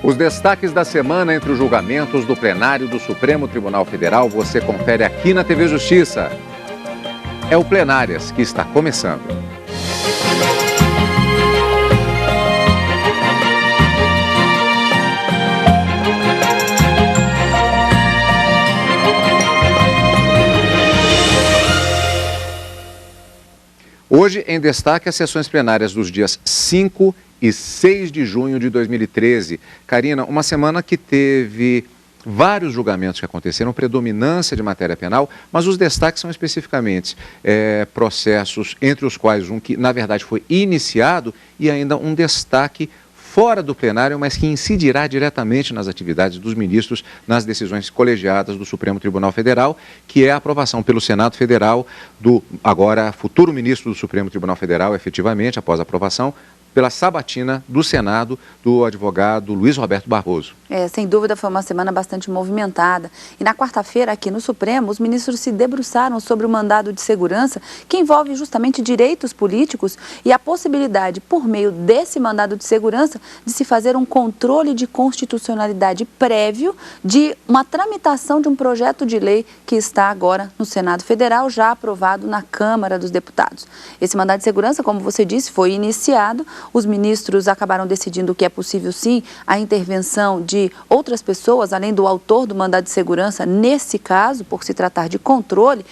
Os destaques da semana entre os julgamentos do plenário do Supremo Tribunal Federal você confere aqui na TV Justiça. É o Plenárias que está começando. Hoje, em destaque, as sessões plenárias dos dias 5 e 6 de junho de 2013. Karina, uma semana que teve vários julgamentos que aconteceram, predominância de matéria penal, mas os destaques são especificamente processos, entre os quais um que, na verdade, foi iniciado e ainda um destaque fora do plenário, mas que incidirá diretamente nas atividades dos ministros nas decisões colegiadas do Supremo Tribunal Federal, que é a aprovação pelo Senado Federal do agora futuro ministro do Supremo Tribunal Federal, efetivamente, após a aprovação, pela sabatina do Senado, do advogado Luiz Roberto Barroso. Sem dúvida foi uma semana bastante movimentada. E na quarta-feira, aqui no Supremo, os ministros se debruçaram sobre o mandado de segurança, que envolve justamente direitos políticos e a possibilidade, por meio desse mandado de segurança, de se fazer um controle de constitucionalidade prévio de uma tramitação de um projeto de lei que está agora no Senado Federal, já aprovado na Câmara dos Deputados. Esse mandado de segurança, como você disse, foi iniciado. Os ministros acabaram decidindo que é possível, sim, a intervenção de outras pessoas, além do autor do mandado de segurança, nesse caso, por se tratar de controle,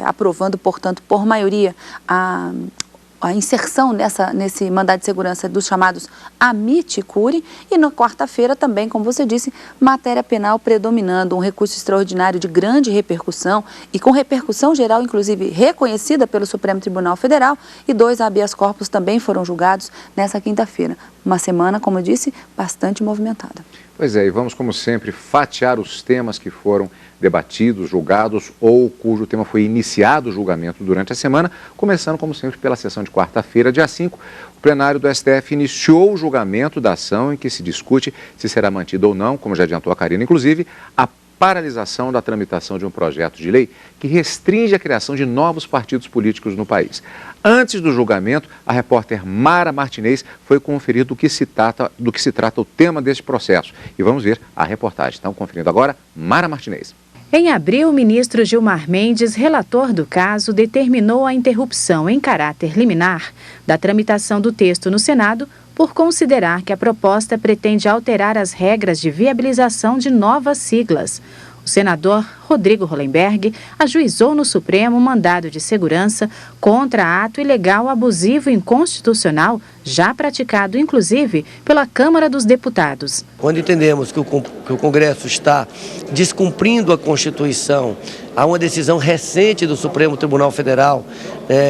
aprovando, portanto, por maioria, a inserção nesse mandado de segurança dos chamados amite curiae, e na quarta-feira também, como você disse, matéria penal predominando, um recurso extraordinário de grande repercussão e com repercussão geral, inclusive reconhecida pelo Supremo Tribunal Federal, e 2 habeas corpus também foram julgados nessa quinta-feira. Uma semana, como eu disse, bastante movimentada. Pois é, e vamos, como sempre, fatiar os temas que foram debatidos, julgados ou cujo tema foi iniciado o julgamento durante a semana, começando, como sempre, pela sessão de quarta-feira, dia 5. O plenário do STF iniciou o julgamento da ação em que se discute se será mantida ou não, como já adiantou a Karina, inclusive, a paralisação da tramitação de um projeto de lei que restringe a criação de novos partidos políticos no país. Antes do julgamento, a repórter Mara Martinez foi conferir do que se trata o tema deste processo. E vamos ver a reportagem. Então, conferindo agora, Mara Martinez. Em abril, o ministro Gilmar Mendes, relator do caso, determinou a interrupção em caráter liminar da tramitação do texto no Senado por considerar que a proposta pretende alterar as regras de viabilização de novas siglas. O senador Rodrigo Hollenberg ajuizou no Supremo um mandado de segurança contra ato ilegal, abusivo e inconstitucional, já praticado, inclusive, pela Câmara dos Deputados. Quando entendemos que o Congresso está descumprindo a Constituição, há uma decisão recente do Supremo Tribunal Federal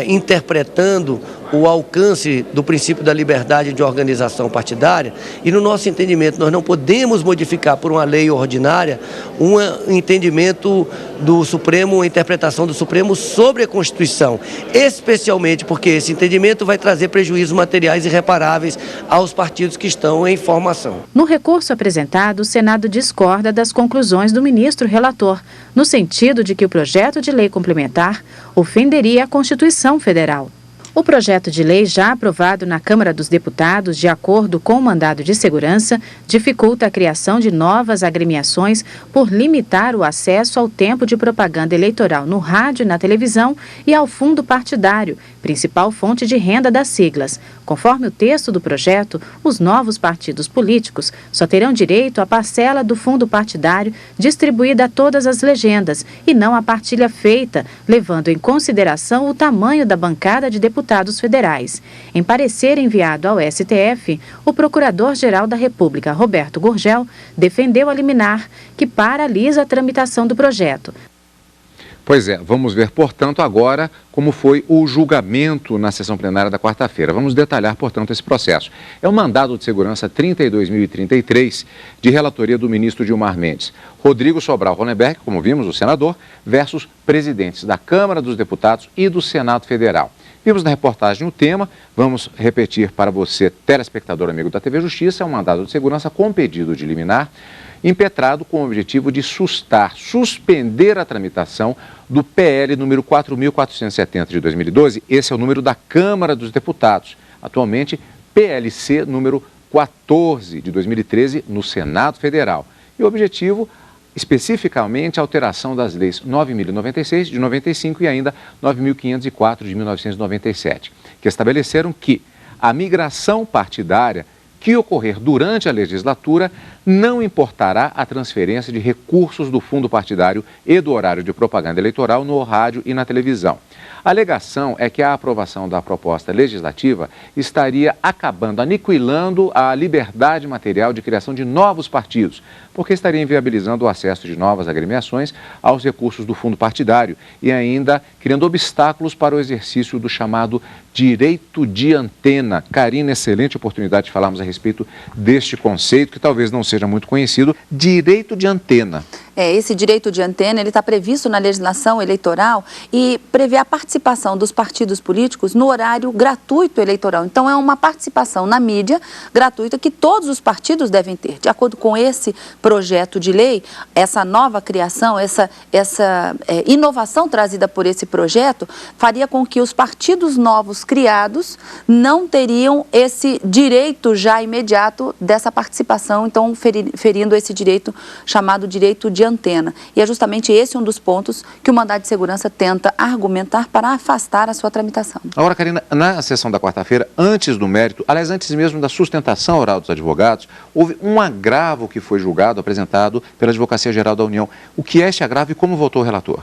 interpretando o alcance do princípio da liberdade de organização partidária, e no nosso entendimento nós não podemos modificar por uma lei ordinária um entendimento do Supremo, uma interpretação do Supremo sobre a Constituição, especialmente porque esse entendimento vai trazer prejuízos materiais irreparáveis aos partidos que estão em formação. No recurso apresentado, o Senado discorda das conclusões do ministro relator, no sentido de que o projeto de lei complementar ofenderia a Constituição Federal. O projeto de lei, já aprovado na Câmara dos Deputados, de acordo com o mandado de segurança, dificulta a criação de novas agremiações por limitar o acesso ao tempo de propaganda eleitoral no rádio e na televisão e ao fundo partidário, principal fonte de renda das siglas. Conforme o texto do projeto, os novos partidos políticos só terão direito à parcela do fundo partidário distribuída a todas as legendas e não à partilha feita, levando em consideração o tamanho da bancada de deputados federais. Em parecer enviado ao STF, o Procurador-Geral da República, Roberto Gurgel, defendeu a liminar que paralisa a tramitação do projeto. Pois é, vamos ver, portanto, agora como foi o julgamento na sessão plenária da quarta-feira. Vamos detalhar, portanto, esse processo. É o mandado de segurança 32.033, de relatoria do ministro Gilmar Mendes. Rodrigo Sobral Hollenberg, como vimos, o senador, versus presidentes da Câmara dos Deputados e do Senado Federal. Vimos na reportagem o tema, vamos repetir para você, telespectador amigo da TV Justiça, é um mandado de segurança com pedido de liminar, impetrado com o objetivo de suspender a tramitação do PL número 4.470 de 2012, esse é o número da Câmara dos Deputados, atualmente PLC número 14 de 2013 no Senado Federal. E o objetivo, especificamente, a alteração das leis 9.096 de 95 e ainda 9.504 de 1997, que estabeleceram que a migração partidária que ocorrer durante a legislatura não importará a transferência de recursos do fundo partidário e do horário de propaganda eleitoral no rádio e na televisão. A alegação é que a aprovação da proposta legislativa estaria acabando, aniquilando a liberdade material de criação de novos partidos, porque estaria inviabilizando o acesso de novas agremiações aos recursos do fundo partidário e ainda criando obstáculos para o exercício do chamado direito de antena. Karina, excelente oportunidade de falarmos a respeito deste conceito, que talvez não seja muito conhecido, direito de antena. Esse direito de antena, ele está previsto na legislação eleitoral e prevê a participação dos partidos políticos no horário gratuito eleitoral. Então, é uma participação na mídia gratuita que todos os partidos devem ter. De acordo com esse projeto de lei, essa nova criação, essa inovação trazida por esse projeto, faria com que os partidos novos criados não teriam esse direito já imediato dessa participação, então ferindo esse direito chamado direito de antena. E é justamente esse um dos pontos que o mandado de segurança tenta argumentar para afastar a sua tramitação. Agora, Karina, na sessão da quarta-feira, antes do mérito, aliás, antes mesmo da sustentação oral dos advogados, houve um agravo que foi julgado, apresentado pela Advocacia Geral da União. O que é este agravo e como votou o relator?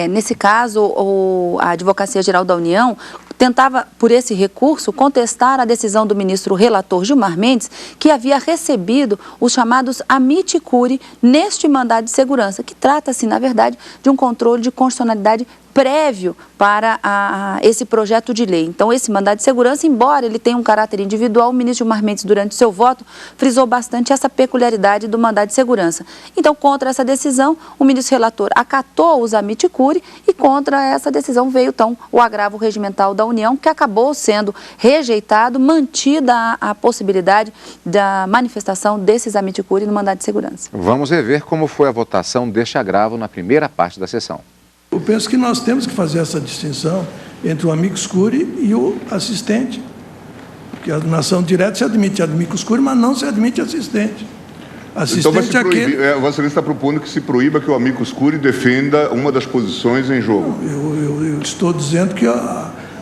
Nesse caso, a Advocacia Geral da União tentava, por esse recurso, contestar a decisão do ministro relator Gilmar Mendes, que havia recebido os chamados amici curiae neste mandado de segurança, que trata-se, na verdade, de um controle de constitucionalidade prévio para esse projeto de lei. Então, esse mandado de segurança, embora ele tenha um caráter individual, o ministro Gilmar Mendes, durante seu voto, frisou bastante essa peculiaridade do mandado de segurança. Então, contra essa decisão, o ministro relator acatou os amici curiae e contra essa decisão veio, então, o agravo regimental da União, que acabou sendo rejeitado, mantida a possibilidade da manifestação desses amici curiae no mandado de segurança. Vamos rever como foi a votação deste agravo na primeira parte da sessão. Eu penso que nós temos que fazer essa distinção entre o amicus curiae e o assistente. Porque a nação direta se admite amicus curiae, mas não se admite assistente. Então vai se proibir, Vossa Excelência está propondo que se proíba que o amicus curiae defenda uma das posições em jogo. Eu estou dizendo que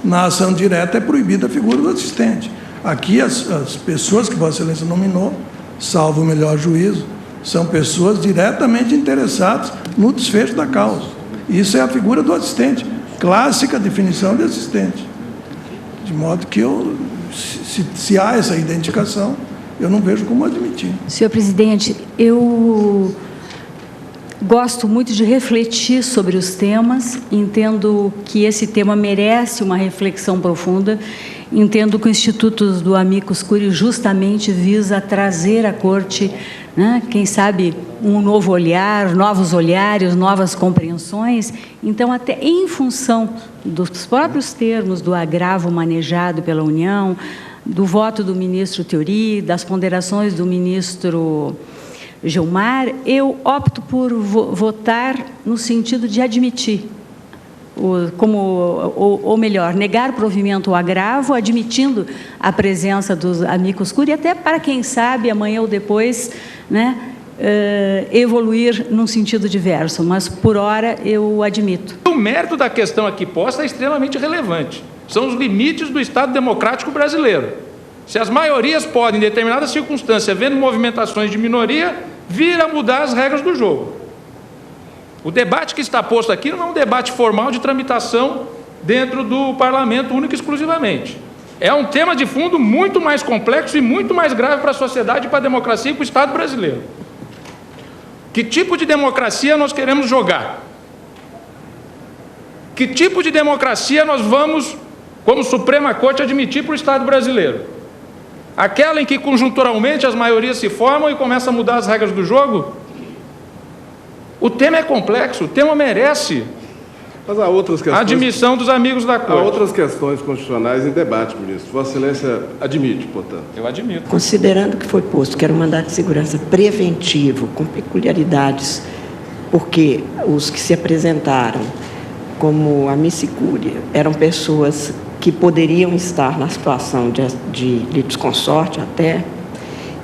na ação direta é proibida a figura do assistente. Aqui as pessoas que Vossa Excelência nominou, salvo o melhor juízo, são pessoas diretamente interessadas no desfecho da causa. Isso é a figura do assistente, clássica definição de assistente. De modo que se há essa identificação, eu não vejo como admitir. Senhor presidente, eu gosto muito de refletir sobre os temas, entendo que esse tema merece uma reflexão profunda, entendo que o Instituto do Amicus Curiae justamente visa trazer à Corte, quem sabe, um novo olhar, novos olhares, novas compreensões. Então, até em função dos próprios termos do agravo manejado pela União, do voto do ministro Theory, das ponderações do ministro Gilmar, eu opto por votar no sentido de admitir, ou melhor, negar provimento ao agravo, admitindo a presença dos amicus curiae, até para, quem sabe, amanhã ou depois, evoluir num sentido diverso, mas, por hora, eu admito. O mérito da questão aqui posta é extremamente relevante. São os limites do Estado democrático brasileiro. Se as maiorias podem, em determinada circunstância, vendo movimentações de minoria, vir a mudar as regras do jogo. O debate que está posto aqui não é um debate formal de tramitação dentro do parlamento único e exclusivamente. É um tema de fundo muito mais complexo e muito mais grave para a sociedade, para a democracia e para o Estado brasileiro. Que tipo de democracia nós queremos jogar? Que tipo de democracia nós vamos, como Suprema Corte, admitir para o Estado brasileiro? Aquela em que conjunturalmente as maiorias se formam e começam a mudar as regras do jogo? O tema é complexo, o tema merece Mas há outras questões, a admissão dos amigos da Corte. Há outras questões constitucionais em debate, ministro. Vossa Excelência admite, portanto. Eu admito. Considerando que foi posto que era um mandado de segurança preventivo, com peculiaridades, porque os que se apresentaram como amici curiae eram pessoas que poderiam estar na situação de litisconsorte até,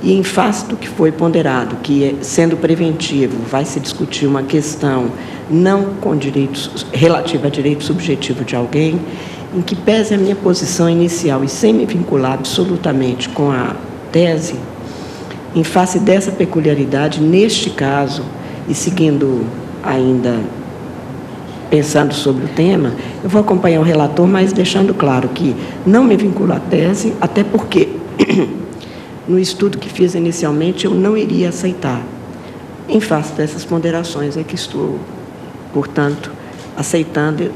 E em face do que foi ponderado, que sendo preventivo, vai se discutir uma questão não com direitos, relativa a direito subjetivo de alguém, em que pese a minha posição inicial e sem me vincular absolutamente com a tese, em face dessa peculiaridade, neste caso, e seguindo ainda pensando sobre o tema, eu vou acompanhar o relator, mas deixando claro que não me vinculo à tese, até porque no estudo que fiz inicialmente eu não iria aceitar. Em face dessas ponderações é que estou, portanto, aceitando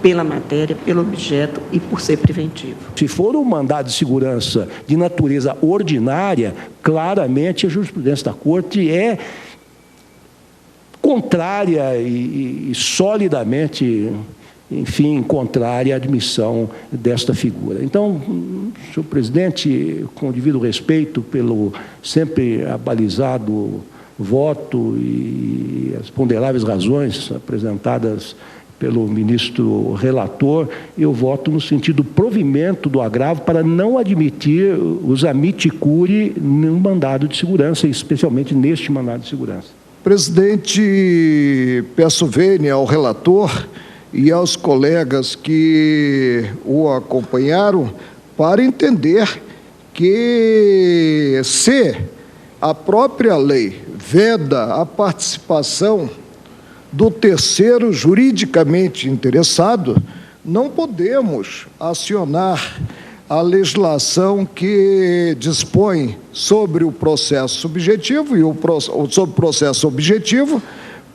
pela matéria, pelo objeto e por ser preventivo. Se for um mandado de segurança de natureza ordinária, claramente a jurisprudência da Corte é contrária e solidamente, enfim, contrária à admissão desta figura. Então, senhor presidente, com o devido respeito pelo sempre abalizado voto e as ponderáveis razões apresentadas pelo ministro relator, eu voto no sentido provimento do agravo para não admitir os amici curiae no mandado de segurança, especialmente neste mandado de segurança. Presidente, peço vênia ao relator e aos colegas que o acompanharam para entender que se a própria lei veda a participação do terceiro juridicamente interessado, não podemos acionar a legislação que dispõe sobre o processo subjetivo e sobre o processo objetivo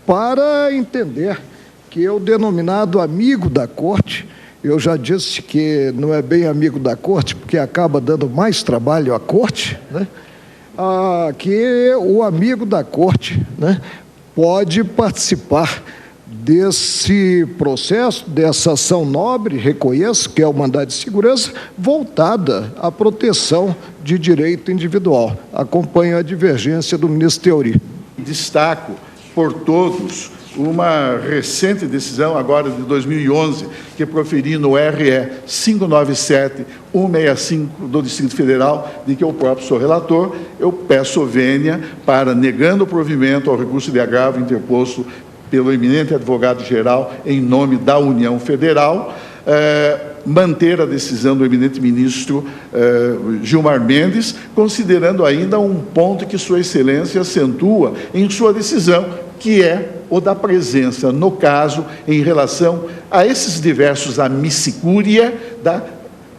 para entender que o denominado amigo da Corte, eu já disse que não é bem amigo da Corte, porque acaba dando mais trabalho à Corte, né? Que o amigo da Corte, né, pode participar desse processo, dessa ação nobre, reconheço que é o mandado de segurança, voltada à proteção de direito individual. Acompanho a divergência do ministro Theori. Destaco por todos uma recente decisão, agora de 2011, que proferi no RE 597-165 do Distrito Federal, de que eu próprio sou relator, eu peço vênia para, negando o provimento ao recurso de agravo interposto pelo eminente advogado-geral em nome da União Federal, manter a decisão do eminente ministro Gilmar Mendes, considerando ainda um ponto que Sua Excelência acentua em sua decisão, que é o da presença, no caso, em relação a esses diversos amici curiae, da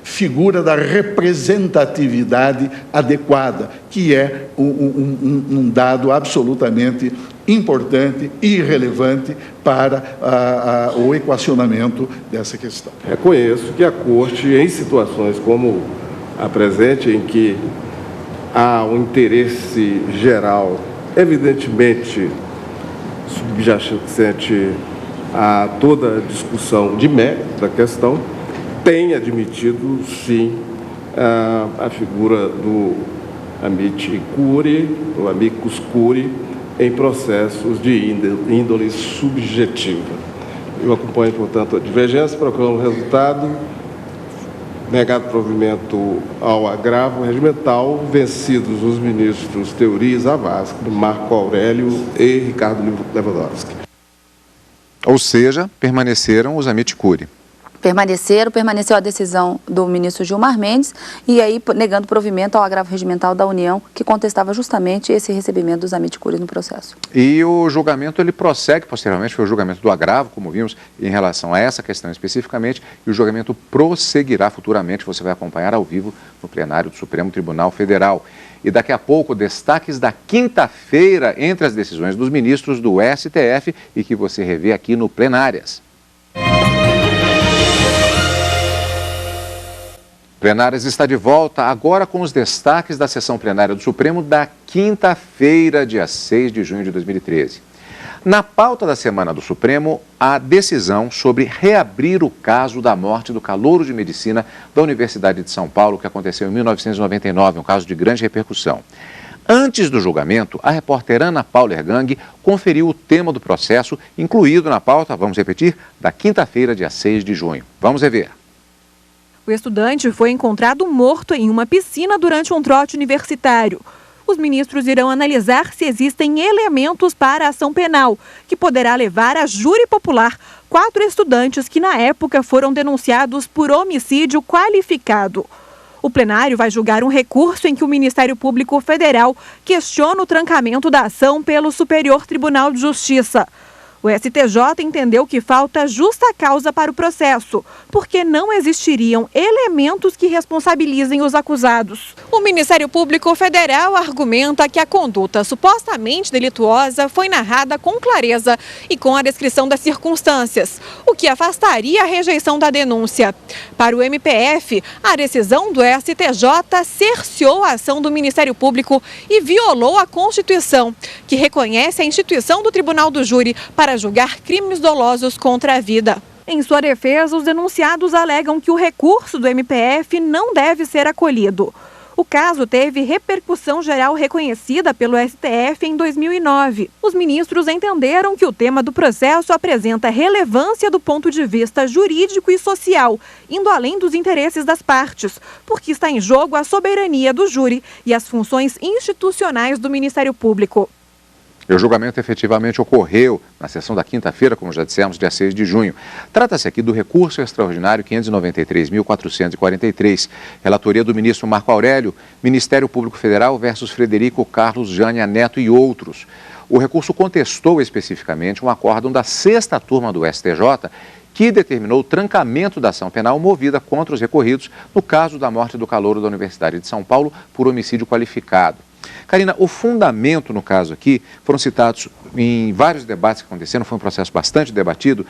figura da representatividade adequada, que é um dado absolutamente importante e relevante para o equacionamento dessa questão. Reconheço que a Corte, em situações como a presente, em que há um interesse geral, evidentemente subjacente a toda a discussão de mérito da questão, tem admitido, sim, a figura do amici curiae, o amicus curiae, em processos de índole subjetiva. Eu acompanho, portanto, a divergência, procurando o resultado, negado provimento ao agravo regimental, vencidos os ministros Theori, Zavascki, Marco Aurélio e Ricardo Lewandowski. Ou seja, permaneceram os amici curiae. Permaneceu a decisão do ministro Gilmar Mendes e aí negando provimento ao agravo regimental da União, que contestava justamente esse recebimento dos amici curiae no processo. E o julgamento, ele prossegue posteriormente, foi o julgamento do agravo, como vimos, em relação a essa questão especificamente, e o julgamento prosseguirá futuramente, você vai acompanhar ao vivo no plenário do Supremo Tribunal Federal. E daqui a pouco, destaques da quinta-feira entre as decisões dos ministros do STF e que você revê aqui no Plenárias. Plenárias está de volta agora com os destaques da sessão plenária do Supremo da quinta-feira, dia 6 de junho de 2013. Na pauta da semana do Supremo, a decisão sobre reabrir o caso da morte do calouro de medicina da Universidade de São Paulo, que aconteceu em 1999, um caso de grande repercussão. Antes do julgamento, a repórter Ana Paula Ergang conferiu o tema do processo, incluído na pauta, vamos repetir, da quinta-feira, dia 6 de junho. Vamos rever. O estudante foi encontrado morto em uma piscina durante um trote universitário. Os ministros irão analisar se existem elementos para a ação penal, que poderá levar a júri popular 4 estudantes que na época foram denunciados por homicídio qualificado. O plenário vai julgar um recurso em que o Ministério Público Federal questiona o trancamento da ação pelo Superior Tribunal de Justiça. O STJ entendeu que falta justa causa para o processo, porque não existiriam elementos que responsabilizem os acusados. O Ministério Público Federal argumenta que a conduta supostamente delituosa foi narrada com clareza e com a descrição das circunstâncias, o que afastaria a rejeição da denúncia. Para o MPF, a decisão do STJ cerceou a ação do Ministério Público e violou a Constituição, que reconhece a instituição do Tribunal do Júri para julgar crimes dolosos contra a vida. Em sua defesa, os denunciados alegam que o recurso do MPF não deve ser acolhido. O caso teve repercussão geral reconhecida pelo STF em 2009. Os ministros entenderam que o tema do processo apresenta relevância do ponto de vista jurídico e social, indo além dos interesses das partes, porque está em jogo a soberania do júri e as funções institucionais do Ministério Público. O julgamento efetivamente ocorreu na sessão da quinta-feira, como já dissemos, dia 6 de junho. Trata-se aqui do recurso extraordinário 593.443, relatoria do ministro Marco Aurélio, Ministério Público Federal versus Frederico Carlos Jânia Neto e outros. O recurso contestou especificamente um acórdão da 6ª turma do STJ, que determinou o trancamento da ação penal movida contra os recorridos no caso da morte do calouro da Universidade de São Paulo por homicídio qualificado. Karina, o fundamento no caso aqui foram citados em vários debates que aconteceram, foi um processo bastante debatido.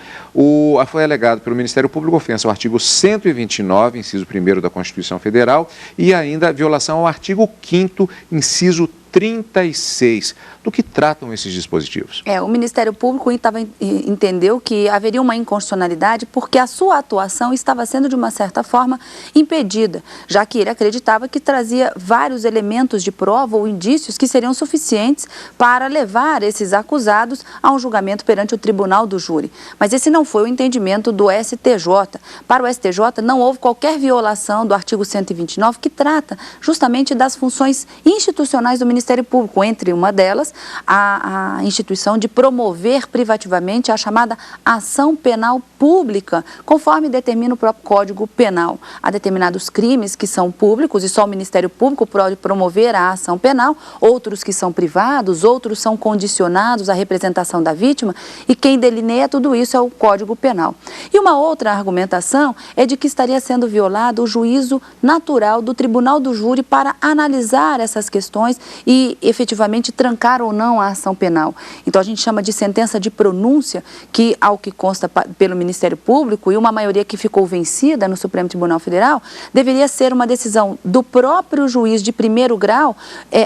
Foi alegado pelo Ministério Público ofensa ao artigo 129, inciso 1º da Constituição Federal, e ainda violação ao artigo 5º, inciso 36. Do que tratam esses dispositivos? O Ministério Público entendeu que haveria uma inconstitucionalidade porque a sua atuação estava sendo, de uma certa forma, impedida, já que ele acreditava que trazia vários elementos de prova ou indícios que seriam suficientes para levar esses acusados a um julgamento perante o Tribunal do Júri. Mas esse não foi o entendimento do STJ. Para o STJ, não houve qualquer violação do artigo 129, que trata justamente das funções institucionais do Ministério Público, entre uma delas, a instituição de promover privativamente a chamada ação penal pública, conforme determina o próprio Código Penal. Há determinados crimes que são públicos e só o Ministério Público pode promover a ação penal, outros que são privados, outros são condicionados à representação da vítima, e quem delineia tudo isso é o Código Penal. E uma outra argumentação é de que estaria sendo violado o juízo natural do Tribunal do Júri para analisar essas questões e efetivamente trancar ou não a ação penal. Então a gente chama de sentença de pronúncia, que ao que consta pelo Ministério Público e uma maioria que ficou vencida no Supremo Tribunal Federal, deveria ser uma decisão do próprio juiz de primeiro grau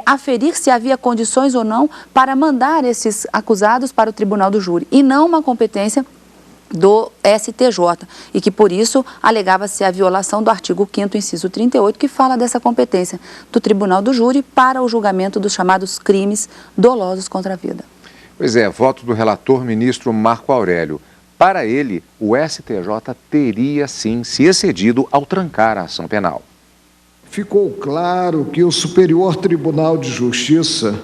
aferir se havia condições ou não para mandar esses acusados para o Tribunal do Júri, e não uma competência do STJ, e que por isso alegava-se a violação do artigo 5º, inciso 38, que fala dessa competência do Tribunal do Júri para o julgamento dos chamados crimes dolosos contra a vida. Pois é, voto do relator ministro Marco Aurélio. Para ele, o STJ teria sim se excedido ao trancar a ação penal. Ficou claro que o Superior Tribunal de Justiça,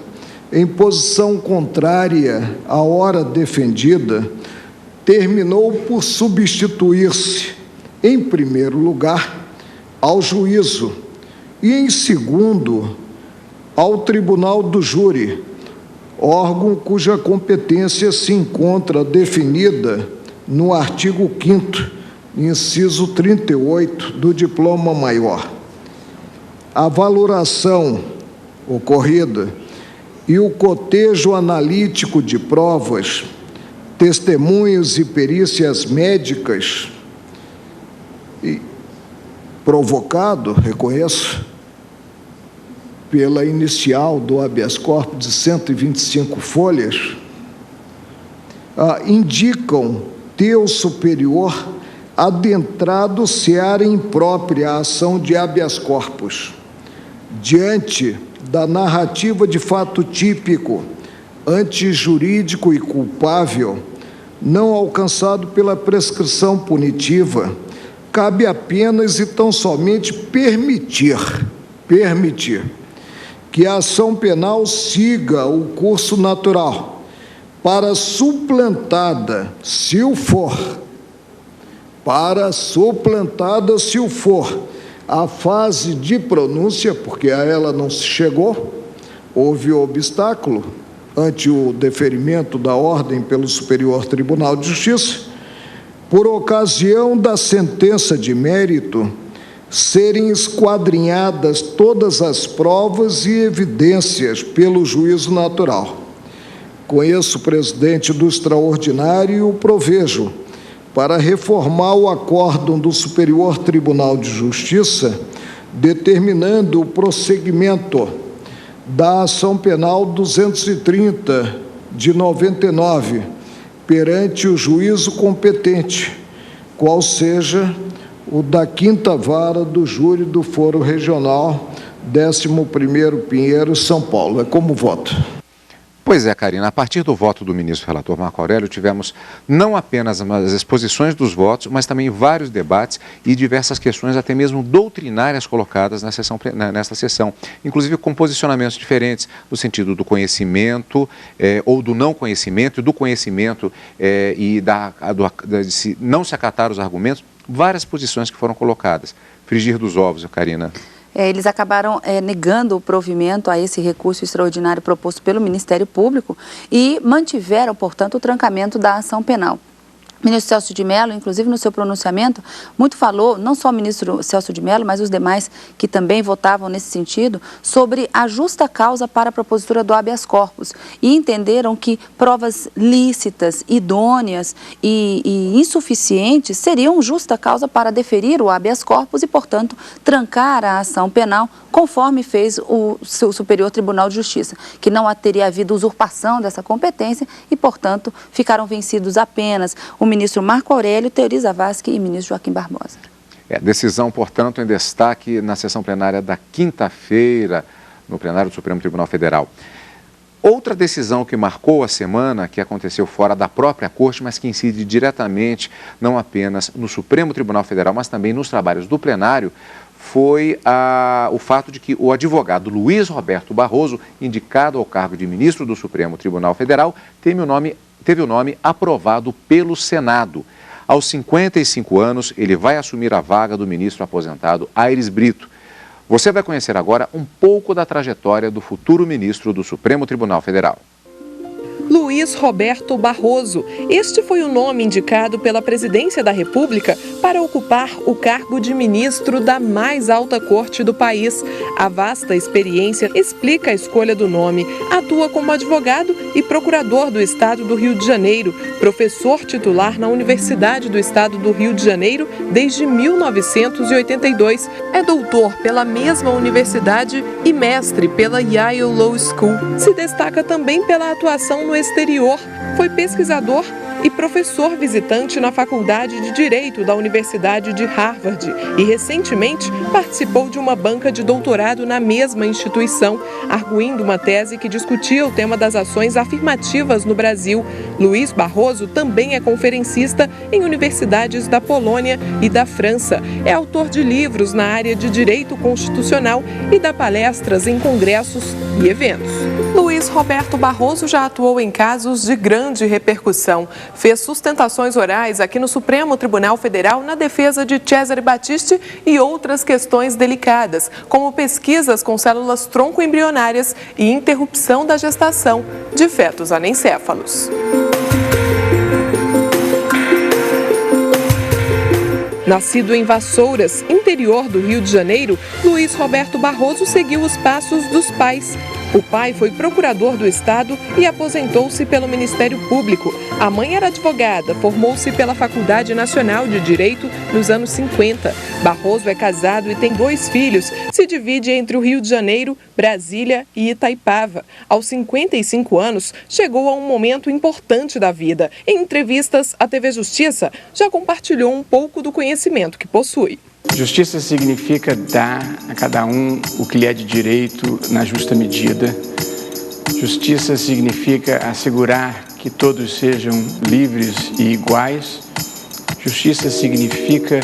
em posição contrária à hora defendida, terminou por substituir-se, em primeiro lugar, ao juízo e, em segundo, ao Tribunal do Júri, órgão cuja competência se encontra definida no artigo 5º, inciso 38 do Diploma Maior. A valoração ocorrida e o cotejo analítico de provas, testemunhos e perícias médicas provocado, reconheço, pela inicial do habeas corpus de 125 folhas, indicam ter o superior adentrado seara imprópria à ação de habeas corpus, diante da narrativa de fato típico, antijurídico e culpável, não alcançado pela prescrição punitiva, cabe apenas e tão somente permitir que a ação penal siga o curso natural, para suplantada, se o for, a fase de pronúncia, porque a ela não se chegou, houve obstáculo ante o deferimento da ordem pelo Superior Tribunal de Justiça, por ocasião da sentença de mérito, serem esquadrinhadas todas as provas e evidências pelo juízo natural. Conheço o presidente do extraordinário e o provejo para reformar o acórdão do Superior Tribunal de Justiça, determinando o prosseguimento da ação penal 230 de 99 perante o juízo competente, qual seja o da 5ª Vara do Júri do Foro Regional 11º Pinheiro, São Paulo. É como voto. Pois é, Karina, a partir do voto do ministro relator Marco Aurélio, tivemos não apenas as exposições dos votos, mas também vários debates e diversas questões, até mesmo doutrinárias, colocadas nesta sessão, inclusive com posicionamentos diferentes, no sentido do conhecimento ou do não conhecimento, do conhecimento e de não se acatar os argumentos, várias posições que foram colocadas. Frigir dos ovos, Karina. Eles acabaram negando o provimento a esse recurso extraordinário proposto pelo Ministério Público e mantiveram, portanto, o trancamento da ação penal. O ministro Celso de Mello, inclusive no seu pronunciamento, muito falou, não só o ministro Celso de Mello, mas os demais que também votavam nesse sentido, sobre a justa causa para a propositura do habeas corpus e entenderam que provas lícitas, idôneas e insuficientes seriam justa causa para deferir o habeas corpus e, portanto, trancar a ação penal, conforme fez o seu Superior Tribunal de Justiça, que não teria havido usurpação dessa competência e, portanto, ficaram vencidos apenas o ministro Marco Aurélio, Teori Zavascki e o ministro Joaquim Barbosa. Decisão, portanto, em destaque na sessão plenária da quinta-feira, no plenário do Supremo Tribunal Federal. Outra decisão que marcou a semana, que aconteceu fora da própria Corte, mas que incide diretamente, não apenas no Supremo Tribunal Federal, mas também nos trabalhos do plenário, foi o fato de que o advogado Luiz Roberto Barroso, indicado ao cargo de ministro do Supremo Tribunal Federal, teve o nome aprovado pelo Senado. Aos 55 anos, ele vai assumir a vaga do ministro aposentado Aires Brito. Você vai conhecer agora um pouco da trajetória do futuro ministro do Supremo Tribunal Federal. Luiz Roberto Barroso. Este foi o nome indicado pela Presidência da República para ocupar o cargo de ministro da mais alta corte do país. A vasta experiência explica a escolha do nome. Atua como advogado e procurador do Estado do Rio de Janeiro, professor titular na Universidade do Estado do Rio de Janeiro desde 1982. É doutor pela mesma universidade e mestre pela Yale Law School. Se destaca também pela atuação no exterior. Foi pesquisador e professor visitante na Faculdade de Direito da Universidade de Harvard e, recentemente, participou de uma banca de doutorado na mesma instituição, arguindo uma tese que discutia o tema das ações afirmativas no Brasil. Luiz Barroso também é conferencista em universidades da Polônia e da França. É autor de livros na área de direito constitucional e dá palestras em congressos e eventos. Luiz Roberto Barroso já atuou em casos de grande repercussão. Fez sustentações orais aqui no Supremo Tribunal Federal na defesa de Cesare Battisti e outras questões delicadas, como pesquisas com células tronco-embrionárias e interrupção da gestação de fetos anencéfalos. Nascido em Vassouras, interior do Rio de Janeiro, Luiz Roberto Barroso seguiu os passos dos pais. O pai foi procurador do Estado e aposentou-se pelo Ministério Público. A mãe era advogada, formou-se pela Faculdade Nacional de Direito nos anos 50. Barroso é casado e tem 2 filhos. Se divide entre o Rio de Janeiro, Brasília e Itaipava. Aos 55 anos, chegou a um momento importante da vida. Em entrevistas à TV Justiça, já compartilhou um pouco do conhecimento que possui. Justiça significa dar a cada um o que lhe é de direito na justa medida. Justiça significa assegurar que todos sejam livres e iguais. Justiça significa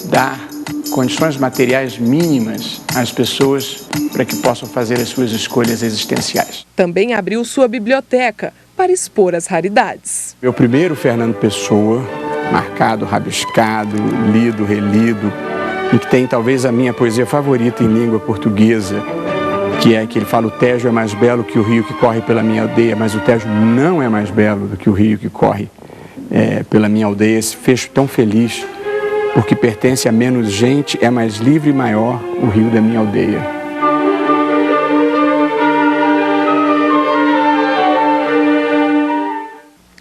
dar condições materiais mínimas às pessoas para que possam fazer as suas escolhas existenciais. Também abriu sua biblioteca para expor as raridades. Meu primeiro Fernando Pessoa, marcado, rabiscado, lido, relido, e que tem talvez a minha poesia favorita em língua portuguesa, que é que ele fala: o Tejo é mais belo que o rio que corre pela minha aldeia, mas o Tejo não é mais belo do que o rio que corre pela minha aldeia. Esse fecho tão feliz, porque pertence a menos gente, é mais livre e maior o rio da minha aldeia.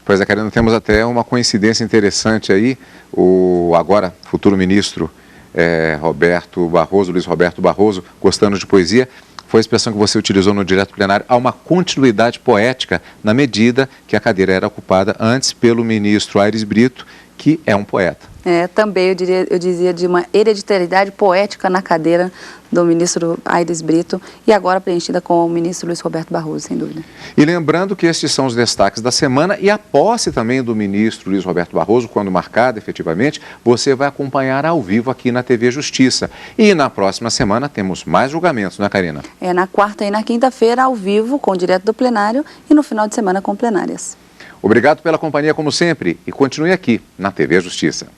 Pois é, Karina, temos até uma coincidência interessante aí. O agora futuro ministro Luiz Roberto Barroso, gostando de poesia, foi a expressão que você utilizou no direto plenário. Há uma continuidade poética na medida que a cadeira era ocupada antes pelo ministro Aires Brito, que é um poeta. Também eu dizia de uma hereditariedade poética na cadeira do ministro Aires Brito e agora preenchida com o ministro Luiz Roberto Barroso, sem dúvida. E lembrando que estes são os destaques da semana e a posse também do ministro Luiz Roberto Barroso, quando marcada efetivamente, você vai acompanhar ao vivo aqui na TV Justiça. E na próxima semana temos mais julgamentos, né, Karina? Na quarta e na quinta-feira, ao vivo, com o direto do plenário e no final de semana com plenárias. Obrigado pela companhia, como sempre, e continue aqui na TV Justiça.